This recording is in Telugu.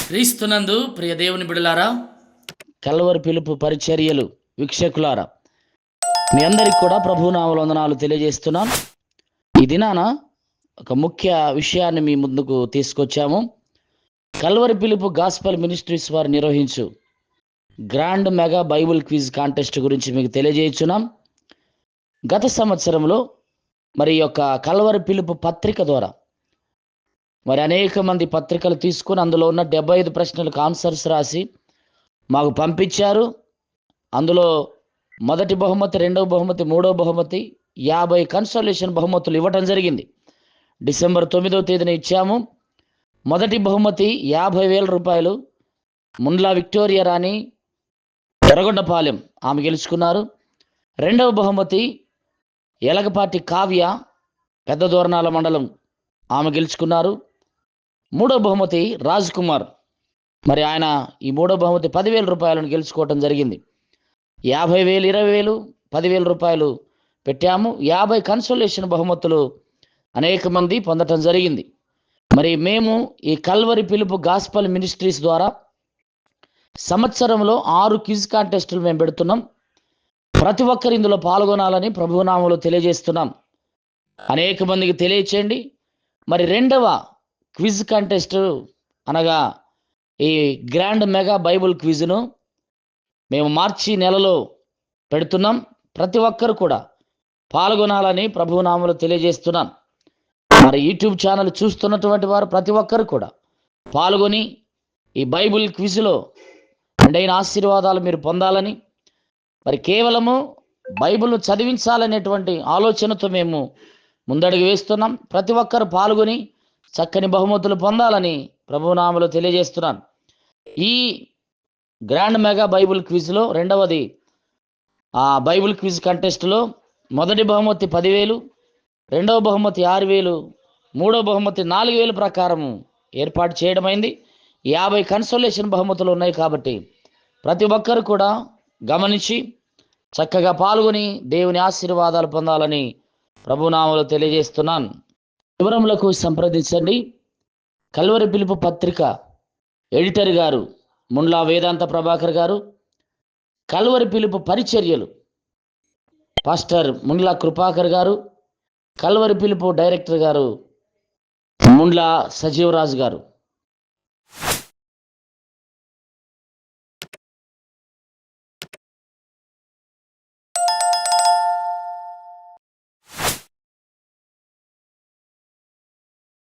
క్రీస్తునందు ప్రియ దేవుని బిడలారా, కల్వరి పిలుపు పరిచర్యలు వీక్షకులారా, మీ అందరికి కూడా ప్రభునామముల వందనాలు తెలియజేస్తున్నాను. ఈ దినాన ఒక ముఖ్య విషయాన్ని మీ ముందుకు తీసుకొచ్చాము. కల్వరి పిలుపు గాస్పెల్ మినిస్ట్రీస్ వారు నిర్వహించు grand mega Bible quiz contest గురించి మీకు తెలియజేస్తున్నాం. గత సంవత్సరంలో మరి యొక్క కల్వరి పిలుపు పత్రిక ద్వారా మరి అనేక మంది పత్రికలు తీసుకుని అందులో ఉన్న 75 ప్రశ్నలకు ఆన్సర్స్ రాసి మాకు పంపించారు. అందులో మొదటి బహుమతి, రెండవ బహుమతి, మూడవ బహుమతి 50 కన్సోలేషన్ బహుమతులు ఇవ్వటం జరిగింది. డిసెంబర్ 9వ తేదీన ఇచ్చాము. మొదటి బహుమతి 50,000 రూపాయలు ముండ్లా విక్టోరియా రాణి ఎర్రగొండపాలెం ఆమె గెలుచుకున్నారు. రెండవ బహుమతి ఎలగపాటి కావ్య పెద్ద దోర్నాల మండలం ఆమె గెలుచుకున్నారు. మూడవ బహుమతి రాజ్ కుమార్, మరి ఆయన ఈ మూడో బహుమతి 10,000 రూపాయలను గెలుచుకోవటం జరిగింది. 50,000, 20,000, 10,000 రూపాయలు పెట్టాము. 50 కన్సోలేషన్ బహుమతులు అనేక మంది పొందటం జరిగింది. మరి మేము ఈ కల్వరి పిలుపు గాస్పల్ మినిస్ట్రీస్ ద్వారా సంవత్సరంలో 6 క్విజ్ కాంటెస్టులు మేము పెడుతున్నాం. ప్రతి ఒక్కరు ఇందులో పాల్గొనాలని ప్రభునామములో తెలియజేస్తున్నాం. అనేక మందికి తెలియచేయండి. మరి రెండవ క్విజ్ కాంటెస్ట్ అనగా ఈ గ్రాండ్ మెగా బైబుల్ క్విజ్ను మేము మార్చి నెలలో పెడుతున్నాం. ప్రతి ఒక్కరు కూడా పాల్గొనాలని ప్రభునామములో తెలియజేస్తున్నాం. మరి యూట్యూబ్ ఛానల్ చూస్తున్నటువంటి వారు ప్రతి ఒక్కరు కూడా పాల్గొని ఈ బైబుల్ క్విజ్లో మెండైన ఆశీర్వాదాలు మీరు పొందాలని, మరి కేవలము బైబిల్ను చదివించాలనేటువంటి ఆలోచనతో మేము ముందడుగు వేస్తున్నాం. ప్రతి ఒక్కరు పాల్గొని చక్కని బహుమతులు పొందాలని ప్రభునామములో తెలియజేస్తున్నాను. ఈ గ్రాండ్ మెగా బైబుల్ క్విజ్లో రెండవది బైబుల్ క్విజ్ కంటెస్ట్లో మొదటి బహుమతి 10,000, రెండవ బహుమతి 6,000, మూడవ బహుమతి 4,000 ప్రకారం ఏర్పాటు చేయడమైంది. 50 కన్సోలేషన్ బహుమతులు ఉన్నాయి కాబట్టి ప్రతి ఒక్కరు కూడా గమనించి చక్కగా పాల్గొని దేవుని ఆశీర్వాదాలు పొందాలని ప్రభునామములో తెలియజేస్తున్నాను. వివరములకు సంప్రదించండి. కల్వరి పిలుపు పత్రిక ఎడిటర్ గారు ముండ్లా వేదాంత ప్రభాకర్ గారు, కల్వరి పిలుపు పరిచర్యలు పాస్టర్ ముండ్లా కృపాకర్ గారు, కల్వరి పిలుపు డైరెక్టర్ గారు ముండ్లా సజీవరాజు గారు.